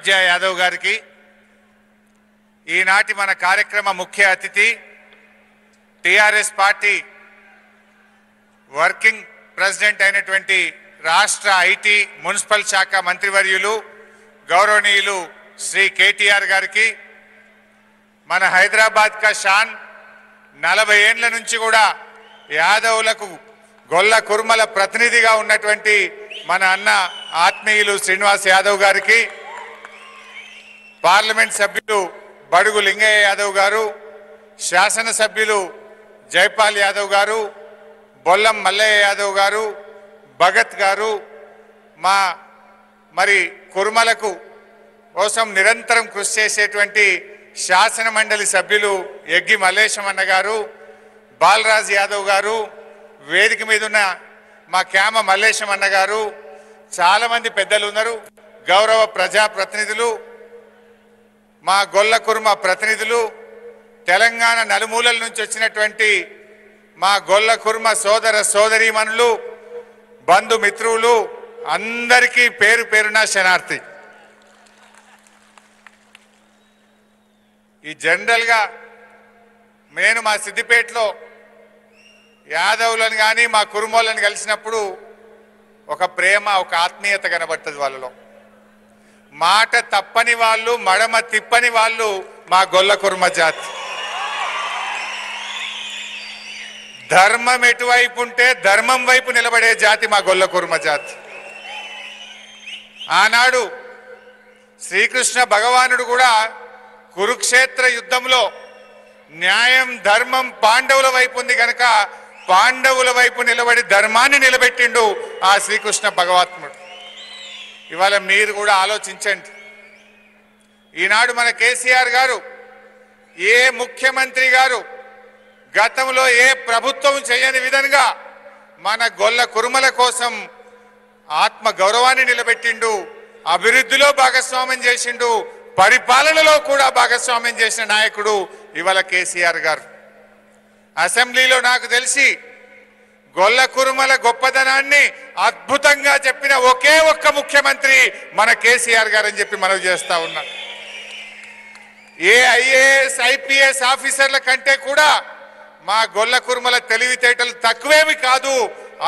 అనూజ్య యాదవ్ గారికి, ఈనాటి మన కార్యక్రమ ముఖ్య అతిథి టిఆర్ఎస్ పార్టీ వర్కింగ్ ప్రెసిడెంట్ అయినటువంటి రాష్ట్ర ఐటీ మున్సిపల్ శాఖ మంత్రివర్యులు గౌరవనీయులు శ్రీ కేటీఆర్ గారికి, మన హైదరాబాద్ కా షాన్ 40 ఏండ్ల నుంచి కూడా యాదవులకు గొల్ల కుర్మల ప్రతినిధిగా ఉన్నటువంటి మన అన్న ఆత్మీయులు శ్రీనివాస్ యాదవ్ గారికి, పార్లమెంట్ సభ్యులు బడుగు లింగయ్య యాదవ్ గారు, శాసనసభ్యులు జైపాల్ యాదవ్ గారు, బొల్లం మల్లయ్య యాదవ్ గారు, భగత్ గారు, మరి కుర్మలకు కోసం నిరంతరం కృషి చేసేటువంటి శాసన మండలి సభ్యులు ఎగ్గి మల్లేశం అన్న గారు, బాలరాజ్ యాదవ్ గారు, వేదిక మీద ఉన్న మా క్యామ మల్లేశం అన్న గారు, చాలామంది పెద్దలు ఉన్నారు, గౌరవ ప్రజాప్రతినిధులు, మా గొల్ల కుర్మ ప్రతినిధులు, తెలంగాణ నలుమూలల నుంచి వచ్చినటువంటి మా గొల్ల కుర్మ సోదర సోదరీమణులు, బంధుమిత్రులు అందరికీ పేరు పేరున శనార్థి. ఈ జనరల్గా నేను మా సిద్దిపేటలో యాదవులను కానీ మా కుర్మోళ్ళని కలిసినప్పుడు ఒక ప్రేమ, ఒక ఆత్మీయత కనబడుతుంది వాళ్ళలో. మాట తప్పని వాళ్ళు, మడమ తిప్పని వాళ్ళు మా గొల్ల కుర్మ జాతి. ధర్మం ఎటువైపు ఉంటే ధర్మం వైపు నిలబడే జాతి మా గొల్ల కుర్మ జాతి. ఆనాడు శ్రీకృష్ణ భగవానుడు కూడా కురుక్షేత్ర యుద్ధంలో న్యాయం ధర్మం పాండవుల వైపు ఉంది కనుక పాండవుల వైపు నిలబడి ధర్మాన్ని నిలబెట్టిండు ఆ శ్రీకృష్ణ భగవాత్ముడు. ఇవాళ మీరు కూడా ఆలోచించండి. ఈనాడు మన కేసీఆర్ గారు, ఏ ముఖ్యమంత్రి గారు గతంలో ఏ ప్రభుత్వం చేయని విధంగా మన గొల్ల కురుమల కోసం ఆత్మ గౌరవాన్ని నిలబెట్టిండు, అభివృద్ధిలో భాగస్వామ్యం చేసిండు, పరిపాలనలో కూడా భాగస్వామ్యం చేసిన నాయకుడు ఇవాళ కేసీఆర్ గారు. అసెంబ్లీలో నాకు తెలిసి గొల్ల కురుమల గొప్పదనాన్ని అద్భుతంగా చెప్పిన ఒకే ఒక్క ముఖ్యమంత్రి మన కేసీఆర్ గారు అని చెప్పి మనవి చేస్తా ఉన్నా. ఏ ఐఏఎస్ ఐపీఎస్ ఆఫీసర్ల కంటే కూడా మా గొల్ల కురుమల తెలివితేటలు తక్కువేమి కాదు,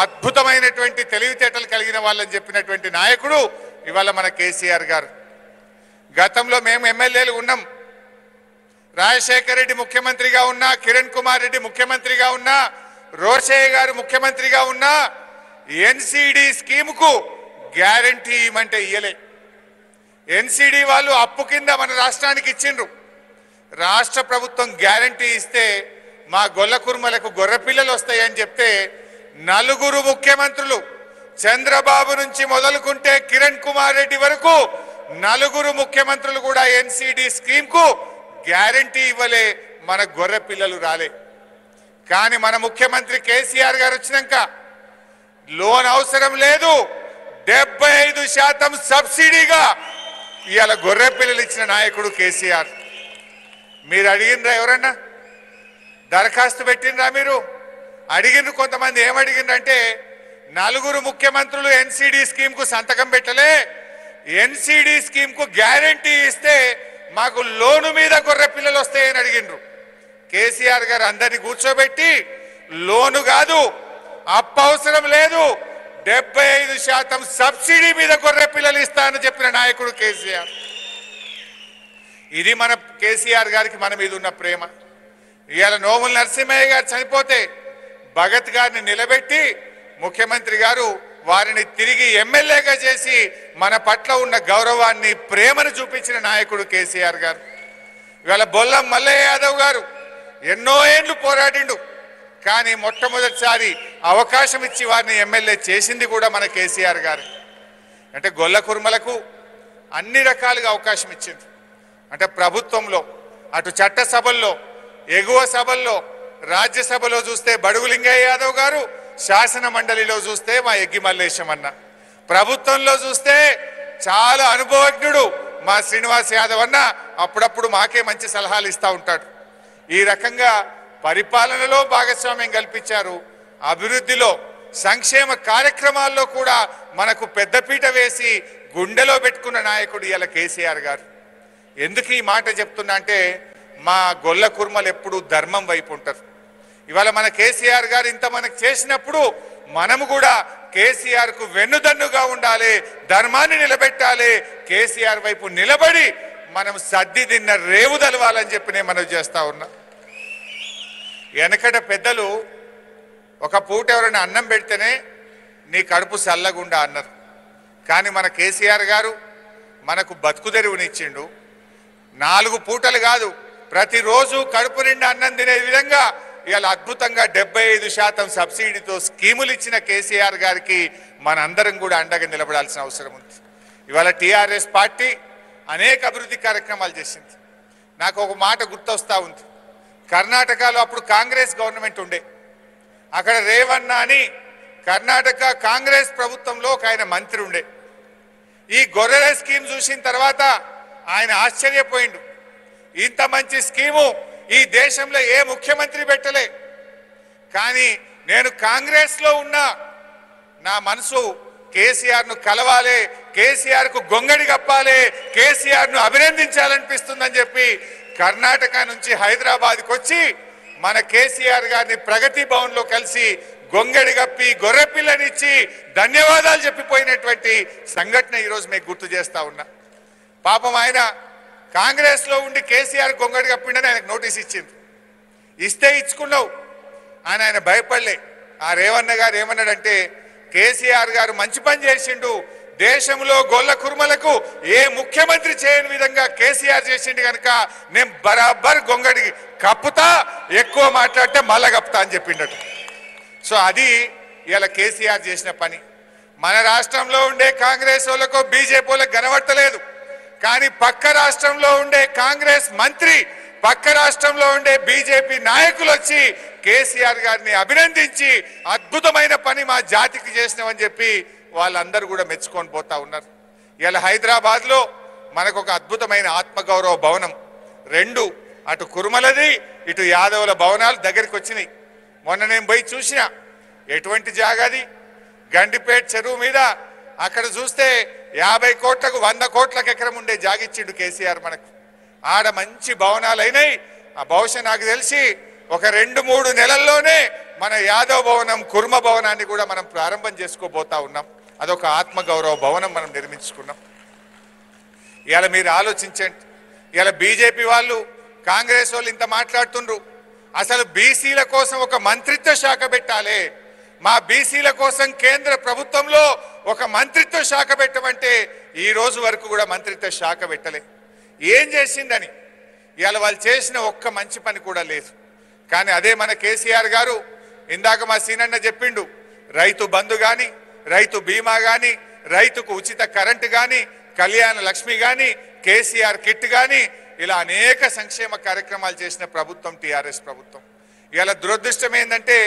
అద్భుతమైనటువంటి తెలివితేటలు కలిగిన వాళ్ళని చెప్పినటువంటి నాయకుడు ఇవాళ మన కేసీఆర్ గారు. గతంలో మేము ఎమ్మెల్యేలు ఉన్నాం. రాజశేఖర రెడ్డి ముఖ్యమంత్రిగా ఉన్నా, కిరణ్ కుమార్ రెడ్డి ముఖ్యమంత్రిగా ఉన్నా, రోషయ్య గారు ముఖ్యమంత్రిగా ఉన్నా ఎన్సీడీ స్కీముకు గ్యారంటీ ఇవ్వమంటే ఇయ్యలే. ఎన్సీడీ వాళ్ళు అప్పు కింద మన రాష్ట్రానికి ఇచ్చిండ్రు. రాష్ట్ర ప్రభుత్వం గ్యారంటీ ఇస్తే మా గొల్ల కుర్మలకు గొర్రెపిల్లలు వస్తాయని చెప్తే 4 ముఖ్యమంత్రులు, చంద్రబాబు నుంచి మొదలుకుంటే కిరణ్ కుమార్ రెడ్డి వరకు 4 ముఖ్యమంత్రులు కూడా ఎన్సీడీ స్కీమ్కు గ్యారంటీ ఇవ్వలే, మన గొర్రె పిల్లలు రాలే. కానీ మన ముఖ్యమంత్రి కేసీఆర్ గారు వచ్చినాక లోన్ అవసరం లేదు, 75% సబ్సిడీగా ఇవాళ గొర్రె పిల్లలు ఇచ్చిన నాయకుడు కేసీఆర్. మీరు అడిగినరా? ఎవరన్నా దరఖాస్తు పెట్టినరా? మీరు అడిగిన కొంతమంది ఏమడిగినంటే 4 ముఖ్యమంత్రులు ఎన్సీడీ స్కీమ్కు సంతకం పెట్టలే, ఎన్సీడీ స్కీమ్కు గ్యారంటీ ఇస్తే మాకు లోను మీద గొర్రె పిల్లలు వస్తాయని అడిగినరు. కేసీఆర్ గారు అందరినీ కూర్చోబెట్టి లోను కాదు, అప్పు అవసరం లేదు, 75% సబ్సిడీ మీద గొర్రె పిల్లలు ఇస్తానని చెప్పిన నాయకుడు కేసీఆర్. ఇది మన కేసీఆర్ గారికి మన మీద ఉన్న ప్రేమ. ఇవాళ నోముల నరసింహయ్య గారు చనిపోతే భగత్ గారిని నిలబెట్టి ముఖ్యమంత్రి గారు వారిని తిరిగి ఎమ్మెల్యేగా చేసి మన పట్ల ఉన్న గౌరవాన్ని, ప్రేమను చూపించిన నాయకుడు కేసీఆర్ గారు. ఇవాళ బొల్లం మల్లయ్య యాదవ్ గారు ఎన్నో ఏండ్లు పోరాడిండు, కానీ మొట్టమొదటిసారి అవకాశం ఇచ్చి వారిని ఎమ్మెల్యే చేసింది కూడా మన కేసీఆర్ గారు. అంటే గొల్ల కుర్మలకు అన్ని రకాలుగా అవకాశం ఇచ్చింది. అంటే ప్రభుత్వంలో, అటు చట్టసభల్లో, ఎగువ సభల్లో, రాజ్యసభలో చూస్తే బడుగు లింగయ్య యాదవ్ గారు, శాసన మండలిలో చూస్తే మా ఎగ్గి మల్లేశం అన్న, ప్రభుత్వంలో చూస్తే చాలా అనుభవజ్ఞుడు మా శ్రీనివాస్ యాదవ్ అన్న అప్పుడప్పుడు మాకే మంచి సలహాలు ఇస్తూ ఉంటాడు. ఈ రకంగా పరిపాలనలో భాగస్వామ్యం కల్పించారు, అభివృద్ధిలో, సంక్షేమ కార్యక్రమాల్లో కూడా మనకు పెద్దపీట వేసి గుండెలో పెట్టుకున్న నాయకుడు ఇవాళ కేసీఆర్ గారు. ఎందుకు ఈ మాట చెప్తున్నా అంటే మా గొల్ల కుర్మలు ఎప్పుడు ధర్మం వైపు ఉంటారు. ఇవాళ మన కేసీఆర్ గారు ఇంత మనకు చేసినప్పుడు మనము కూడా కేసీఆర్ కు వెన్నుదన్నుగా ఉండాలి, ధర్మాన్ని నిలబెట్టాలి, కేసీఆర్ వైపు నిలబడి మనం సద్ది తిన్న రేవు తలవాలని చెప్పి నేను మనవి చేస్తా ఉన్నా. వెనకట పెద్దలు ఒక పూట ఎవరైనా అన్నం పెడితేనే నీ కడుపు చల్లగుండా అన్నారు. కానీ మన కేసీఆర్ గారు మనకు బతుకు తెరువునిచ్చిండు. 4 పూటలు కాదు, ప్రతిరోజు కడుపు నిండా అన్నం తినే విధంగా ఇవాళ అద్భుతంగా 75% సబ్సిడీతో స్కీములు ఇచ్చిన కేసీఆర్ గారికి మనందరం కూడా అండగా నిలబడాల్సిన అవసరం ఉంది. ఇవాళ టీఆర్ఎస్ పార్టీ అనేక అభివృద్ధి కార్యక్రమాలు చేసింది. నాకు ఒక మాట గుర్తొస్తా ఉంది. కర్ణాటకలో అప్పుడు కాంగ్రెస్ గవర్నమెంట్ ఉండే, అక్కడ రేవన్న అని కర్ణాటక కాంగ్రెస్ ప్రభుత్వంలో ఒక ఆయన మంత్రి ఉండే. ఈ గొర్రెల స్కీమ్ చూసిన తర్వాత ఆయన ఆశ్చర్యపోయిండు. ఇంత మంచి స్కీము ఈ దేశంలో ఏ ముఖ్యమంత్రి పెట్టలే. కానీ నేను కాంగ్రెస్ లో ఉన్నా, నా మనసు కేసీఆర్ ను కలవాలి, కేసీఆర్ కు గొంగడి కప్పాలి, కేసీఆర్ ను అభినందించాలనిపిస్తుందని చెప్పి కర్ణాటక నుంచి హైదరాబాద్కి వచ్చి మన కేసీఆర్ గారిని ప్రగతి భవన్ లో కలిసి గొంగడి కప్పి గొర్రె పిల్లనిచ్చి ధన్యవాదాలు చెప్పిపోయినటువంటి సంఘటన ఈరోజు మీకు గుర్తు చేస్తా ఉన్నా. పాపం ఆయన కాంగ్రెస్ లో ఉండి కేసీఆర్ గొంగడి కప్పిండని ఆయనకు నోటీస్ ఇచ్చింది. ఇస్తే ఇచ్చుకున్నావు అని ఆయన భయపడలే. ఆ రేవన్న గారు ఏమన్నాడంటే, కేసీఆర్ గారు మంచి పని చేసిండు, దేశంలో గొల్ల కుర్మలకు ఏ ముఖ్యమంత్రి చేయని విధంగా కేసీఆర్ చేసిండు కనుక నేను బరాబర్ గొంగడి కప్పుతా, ఎక్కువ మాట్లాడితే మళ్ళా కప్పుతా అని చెప్పిండట. సో అది ఇలా కేసీఆర్ చేసిన పని. మన రాష్ట్రంలో ఉండే కాంగ్రెస్ వాళ్ళకు బీజేపీ వాళ్ళకు కనబడతలేదు, కానీ పక్క రాష్ట్రంలో ఉండే కాంగ్రెస్ మంత్రి, పక్క రాష్ట్రంలో ఉండే బీజేపీ నాయకులు వచ్చి కేసీఆర్ గారిని అభినందించి అద్భుతమైన పని మా జాతికి చేసినామని చెప్పి వాళ్ళందరూ కూడా మెచ్చుకొని పోతా ఉన్నారు. ఇలా హైదరాబాద్ లో మనకు ఒక అద్భుతమైన ఆత్మగౌరవ భవనం, 2 అటు కుర్మలది ఇటు యాదవుల భవనాలు దగ్గరికి వచ్చినాయి. మొన్న నేను పోయి చూసిన, ఎటువంటి జాగాది, గండిపేట చెరువు మీద అక్కడ చూస్తే 50 కోట్లకు 100 కోట్లకు ఎకరం ఉండే జాగిచ్చిండు కేసీఆర్ మనకు. ఆడ మంచి భవనాలు అయినాయి. ఆ బహుశా నాకు తెలిసి ఒక 2-3 నెలల్లోనే మన యాదవ్ భవనం, కుర్మ భవనాన్ని కూడా మనం ప్రారంభం చేసుకోబోతా ఉన్నాం. అదొక ఆత్మగౌరవ భవనం మనం నిర్మించుకున్నాం. ఇవాళ మీరు ఆలోచించండి, ఇవాళ బీజేపీ వాళ్ళు కాంగ్రెస్ వాళ్ళు ఇంత మాట్లాడుతుండ్రు. అసలు బీసీల కోసం ఒక మంత్రిత్వ శాఖ పెట్టాలి, మా బీసీల కోసం కేంద్ర ప్రభుత్వంలో ఒక మంత్రిత్వ శాఖ పెట్టమంటే ఈ రోజు వరకు కూడా మంత్రిత్వ శాఖ పెట్టలే. ఏం చేసిందని ఇవాళ వాళ్ళు చేసిన ఒక్క మంచి పని కూడా లేదు. కానీ అదే మన కేసీఆర్ గారు, ఇందాక మా సీనన్న చెప్పిండు, రైతు బంధు కానీ, రైతు బీమా కానీ, రైతుకు ఉచిత కరెంటు కానీ, కళ్యాణ లక్ష్మి కానీ, కేసీఆర్ కిట్ కానీ, ఇలా అనేక సంక్షేమ కార్యక్రమాలు చేసిన ప్రభుత్వం టీఆర్ఎస్ ప్రభుత్వం. ఇలా దురదృష్టం ఏంటంటే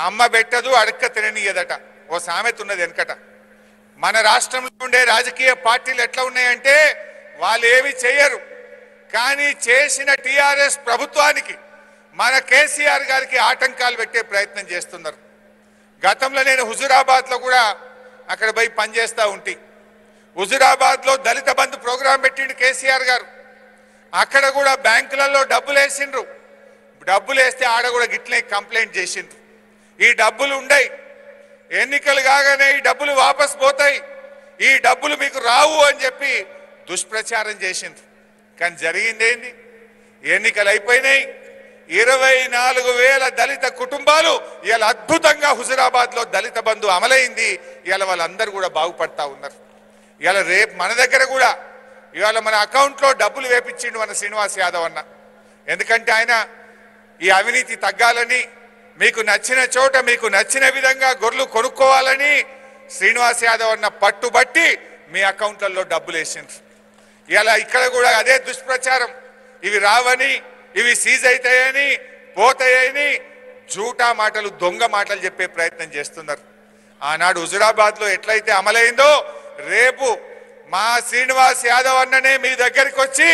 అమ్మ పెట్టదు అడక్క తిననీయదట, ఓ సామెత ఉన్నది వెనకట. మన రాష్ట్రంలో ఉండే రాజకీయ పార్టీలు ఎట్లా ఉన్నాయంటే వాళ్ళు ఏమి చేయరు, కానీ చేసిన టీఆర్ఎస్ ప్రభుత్వానికి మన కేసీఆర్ గారికి ఆటంకాలు పెట్టే ప్రయత్నం చేస్తున్నారు. గతంలో నేను హుజురాబాద్ లో కూడా అక్కడ పోయి పనిచేస్తూ ఉంటే, హుజురాబాద్ లో దళిత బంధు ప్రోగ్రాం పెట్టిండు కేసీఆర్ గారు. అక్కడ కూడా బ్యాంకులలో డబ్బులు వేసిండ్రు, డబ్బులు వేస్తే ఆడ కూడా గిట్లే కంప్లైంట్ చేసిండ్రు, ఈ డబ్బులు ఉండయి, ఎన్నికలు కాగానే ఈ డబ్బులు వాపస్ పోతాయి, ఈ డబ్బులు మీకు రావు అని చెప్పి దుష్ప్రచారం చేసిండ్రు. కానీ జరిగిందేంది, ఎన్నికలు అయిపోయినాయి, 24,000 దళిత కుటుంబాలు ఇవాళ అద్భుతంగా హుజురాబాద్ లో దళిత బంధు అమలైంది. ఇవాళ వాళ్ళందరూ కూడా బాగుపడతా ఉన్నారు. ఇవాళ రేపు మన దగ్గర కూడా ఇవాళ మన అకౌంట్లో డబ్బులు వేపించిండు మన శ్రీనివాస్ యాదవ్ అన్న. ఎందుకంటే ఆయన ఈ అవినీతి తగ్గాలని, మీకు నచ్చిన చోట మీకు నచ్చిన విధంగా గొర్రెలు కొనుక్కోవాలని శ్రీనివాస్ యాదవ్ అన్న పట్టుబట్టి మీ అకౌంట్లలో డబ్బులు వేసిండ్రు. ఇలా ఇక్కడ కూడా అదే దుష్ప్రచారం, ఇవి రావని, ఇవి సీజ్ అవుతాయని, పోతాయని జూటా మాటలు, దొంగ మాటలు చెప్పే ప్రయత్నం చేస్తున్నారు. ఆనాడు హుజురాబాద్ లో ఎట్లయితే అమలైందో రేపు మా శ్రీనివాస్ యాదవ్ అన్ననే మీ దగ్గరికి వచ్చి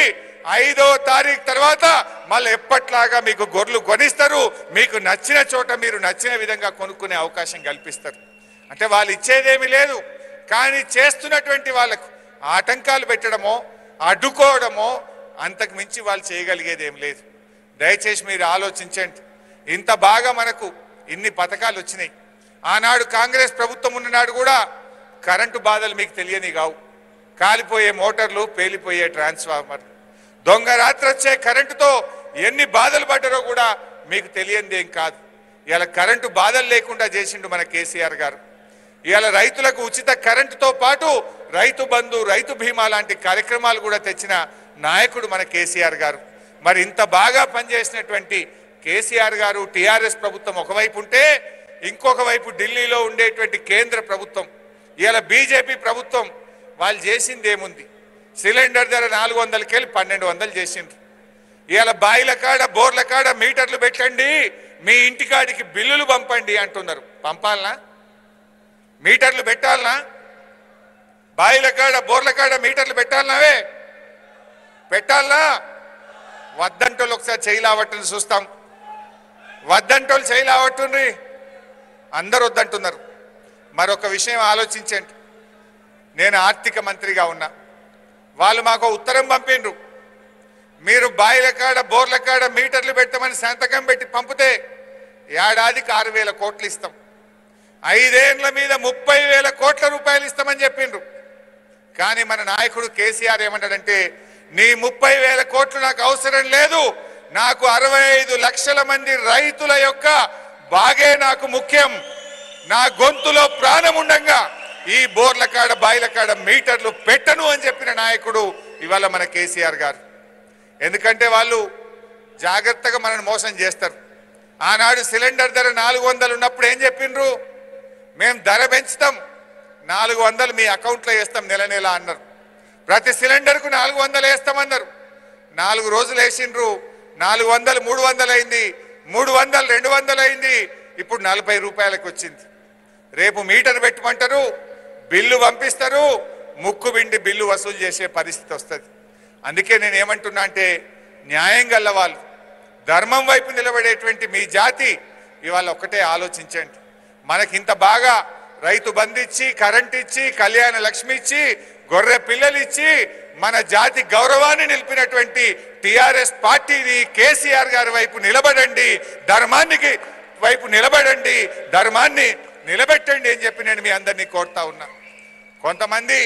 5వ తారీఖు తర్వాత మళ్ళీ ఎప్పట్లాగా మీకు గొర్రెలు కొనిస్తారు, మీకు నచ్చిన చోట మీరు నచ్చిన విధంగా కొనుక్కునే అవకాశం కల్పిస్తారు. అంటే వాళ్ళు ఇచ్చేదేమీ లేదు, కానీ చేస్తున్నటువంటి వాళ్ళకు ఆటంకాలు పెట్టడమో అడ్డుకోవడమో అంతకు మించి వాళ్ళు చేయగలిగేది ఏం లేదు. దయచేసి మీరు ఆలోచించండి. ఇంత బాగా మనకు ఇన్ని పథకాలు వచ్చినాయి. ఆనాడు కాంగ్రెస్ ప్రభుత్వం ఉన్ననాడు కూడా కరెంటు బాధలు మీకు తెలియని కావు. కాలిపోయే మోటార్లు, పేలిపోయే ట్రాన్స్ఫార్మర్, దొంగ రాత్రి వచ్చే కరెంటుతో ఎన్ని బాధలు పడ్డారో కూడా మీకు తెలియంది ఏం కాదు. ఇలా కరెంటు బాధలు లేకుండా చేసిండు మన కేసీఆర్ గారు. ఇవాళ రైతులకు ఉచిత కరెంటుతో పాటు రైతు బంధు, రైతు బీమా లాంటి కార్యక్రమాలు కూడా తెచ్చిన నాయకుడు మన కేసీఆర్ గారు. మరి ఇంత బాగా పనిచేసినటువంటి కేసీఆర్ గారు, టీఆర్ఎస్ ప్రభుత్వం ఒకవైపు ఉంటే, ఇంకొక వైపు ఢిల్లీలో ఉండేటువంటి కేంద్ర ప్రభుత్వం, ఇవాళ బీజేపీ ప్రభుత్వం వాళ్ళు చేసింది ఏముంది? సిలిండర్ ధర 400కి వెళ్ళి 1200 చేసిండ్రు. ఇవాళ బాయిల కాడ, బోర్ల కాడ మీటర్లు పెట్టండి, మీ ఇంటికాడికి బిల్లులు పంపండి అంటున్నారు. పంపాలనా? మీటర్లు పెట్టాలనా? బాయిల కాడ, బోర్ల కాడ మీటర్లు పెట్టాలనావే? పెట్టాలనా? వద్దంటోళ్ళు ఒకసారి చేయలావట్టుని చూస్తాం. వద్దంటోళ్ళు చేయలావట్టుండ్రి, అందరు వద్దంటున్నారు. మరొక విషయం ఆలోచించండి. నేను ఆర్థిక మంత్రిగా ఉన్నా, వాళ్ళు మాకు ఉత్తరం పంపిండ్రు, మీరు బాయిల కాడ, బోర్ల కాడ మీటర్లు పెట్టమని సంతకం పెట్టి పంపితే ఏడాదికి 6,000 కోట్లు ఇస్తాం, 5 ఏళ్ల మీద 30,000 కోట్ల రూపాయలు ఇస్తామని చెప్పిండ్రు. కానీ మన నాయకుడు కేసీఆర్ ఏమంటాడంటే, నీ 30,000 కోట్లు నాకు అవసరం లేదు, నాకు 65 లక్షల మంది రైతుల యొక్క బాగే నాకు ముఖ్యం, నా గొంతులో ప్రాణం ఉండంగా ఈ బోర్ల కాడ, బాయిల కాడ మీటర్లు పెట్టను అని చెప్పిన నాయకుడు ఇవాళ మన కేసీఆర్ గారు. ఎందుకంటే వాళ్ళు జాగ్రత్తగా మనల్ని మోసం చేస్తారు. ఆనాడు సిలిండర్ ధర 400 ఉన్నప్పుడు ఏం చెప్పిండ్రు? మేము ధర పెంచుతాం, 400 మీ అకౌంట్లో వేస్తాం నెల నెల అన్నారు. ప్రతి సిలిండర్కు 400 వేస్తామన్నారు. 4 రోజులు వేసిండ్రు, 400 300 అయింది, 300 200 అయింది, ఇప్పుడు 40 రూపాయలకు వచ్చింది. రేపు మీటర్ పెట్టమంటారు, బిల్లు పంపిస్తారు, ముక్కు బిండి బిల్లు వసూలు చేసే పరిస్థితి వస్తుంది. అందుకే నేను ఏమంటున్నా అంటే, న్యాయం గల్ల వాళ్ళు, ధర్మం వైపు నిలబడేటువంటి మీ జాతి ఇవాళ ఒక్కటే ఆలోచించండి. మనకింత బాగా రైతు బంధు ఇచ్చి, కరెంట్ ఇచ్చి, కళ్యాణ లక్ష్మి ఇచ్చి, గొర్రె పిల్లలు ఇచ్చి మన జాతి గౌరవాన్ని నిలిపినటువంటి టీఆర్ఎస్ పార్టీని, కేసీఆర్ గారి వైపు నిలబడండి, ధర్మానికి వైపు నిలబడండి, ధర్మాన్ని నిలబెట్టండి అని చెప్పి నేను మీ అందరినీ కోరుతా ఉన్నా. కొంతమంది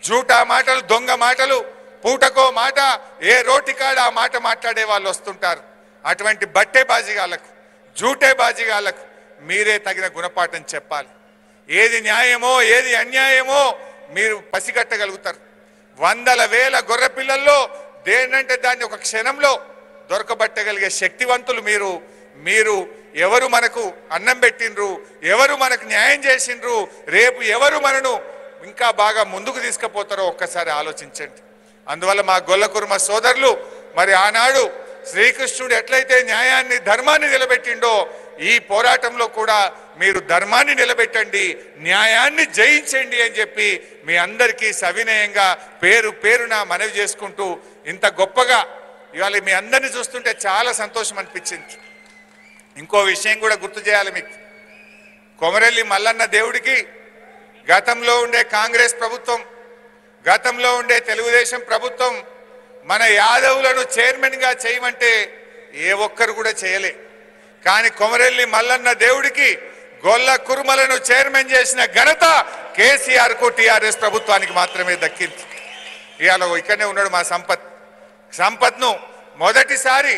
జూటా మాటలు, దొంగ మాటలు, పూటకో మాట, ఏ రోటికాడ ఆ మాట మాట్లాడే వాళ్ళు వస్తుంటారు. అటువంటి బట్టే బాజిగాళ్లకు, జూటే బాజిగాళ్లకు మీరే తగిన గుణపాఠం చెప్పాలి. ఏది న్యాయమో, ఏది అన్యాయమో మీరు పసిగట్టగలుగుతారు. 100,000 గొర్రె పిల్లల్లో దేనంటే దాన్ని ఒక క్షణంలో దొరకబట్టగలిగే శక్తివంతులు మీరు. మీరు ఎవరు మనకు అన్నం పెట్టిండ్రు, ఎవరు మనకు న్యాయం చేసిండ్రు, రేపు ఎవరు మనను ఇంకా బాగా ముందుకు తీసుకుపోతారో ఒక్కసారి ఆలోచించండి. అందువల్ల మా గొల్లకుర్మ సోదరులు, మరి ఆనాడు శ్రీకృష్ణుడు ఎట్లయితే న్యాయాన్ని, ధర్మాన్ని నిలబెట్టిండో, ఈ పోరాటంలో కూడా మీరు ధర్మాన్ని నిలబెట్టండి, న్యాయాన్ని జయించండి అని చెప్పి మీ అందరికీ సవినయంగా పేరు పేరున మనవి చేసుకుంటూ, ఇంత గొప్పగా ఇవాళ మీ అందరిని చూస్తుంటే చాలా సంతోషం అనిపించింది. ఇంకో విషయం కూడా గుర్తు చేయాలి మీకు. కొమరెల్లి మల్లన్న దేవుడికి గతంలో ఉండే కాంగ్రెస్ ప్రభుత్వం, గతంలో ఉండే తెలుగుదేశం ప్రభుత్వం మన యాదవులను చైర్మన్గా చేయమంటే ఏ ఒక్కరు కూడా చేయలే. కానీ కొమరెల్లి మల్లన్న దేవుడికి గొల్ల కుర్మలను చైర్మన్ చేసిన ఘనత కేసీఆర్ కు, టీఆర్ఎస్ ప్రభుత్వానికి మాత్రమే దక్కింది. ఇవాళ ఇక్కడనే ఉన్నాడు మా సంపత్ను మొదటిసారి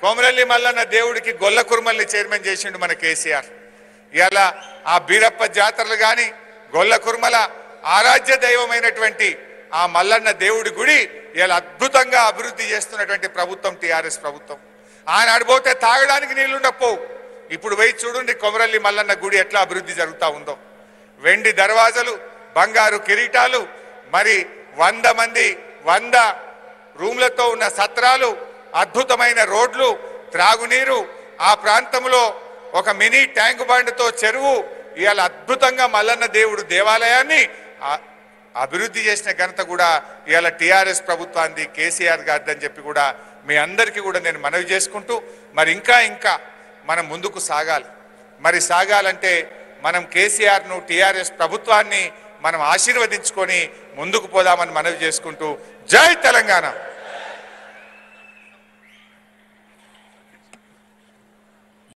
కొమరెల్లి మల్లన్న దేవుడికి గొల్ల కుర్మల్ని చైర్మన్ చేసిండు మన కేసీఆర్. ఇవాళ ఆ బీరప్ప జాతరలు కానీ, గొల్ల కుర్మల ఆరాధ్య దైవమైనటువంటి ఆ మల్లన్న దేవుడి గుడి ఇలా అద్భుతంగా అభివృద్ధి చేస్తున్నటువంటి ప్రభుత్వం టీఆర్ఎస్ ప్రభుత్వం. ఆనాడు పోతే తాగడానికి నీళ్లుండపోవు, ఇప్పుడు పోయి చూడండి కొమరెల్లి మల్లన్న గుడి ఎట్లా అభివృద్ధి జరుగుతూ ఉందో. వెండి దర్వాజలు, బంగారు కిరీటాలు, మరి 100 మంది 100 రూమ్లతో ఉన్న సత్రాలు, అద్భుతమైన రోడ్లు, త్రాగునీరు, ఆ ప్రాంతంలో ఒక మినీ ట్యాంక్ బండ్తో చెరువు, ఇవాళ అద్భుతంగా మల్లన్న దేవుడు దేవాలయాన్ని అభివృద్ధి చేసిన ఘనత కూడా ఇవాళ టీఆర్ఎస్ ప్రభుత్వాన్ని, కేసీఆర్ గారిదని చెప్పి కూడా మీ అందరికీ కూడా నేను మనవి చేసుకుంటూ, మరి ఇంకా మనం ముందుకు సాగాలి. మరి సాగాలంటే మనం కేసీఆర్ను, టీఆర్ఎస్ ప్రభుత్వాన్ని మనం ఆశీర్వదించుకొని ముందుకు పోదామని మనవి చేసుకుంటూ జై తెలంగాణ.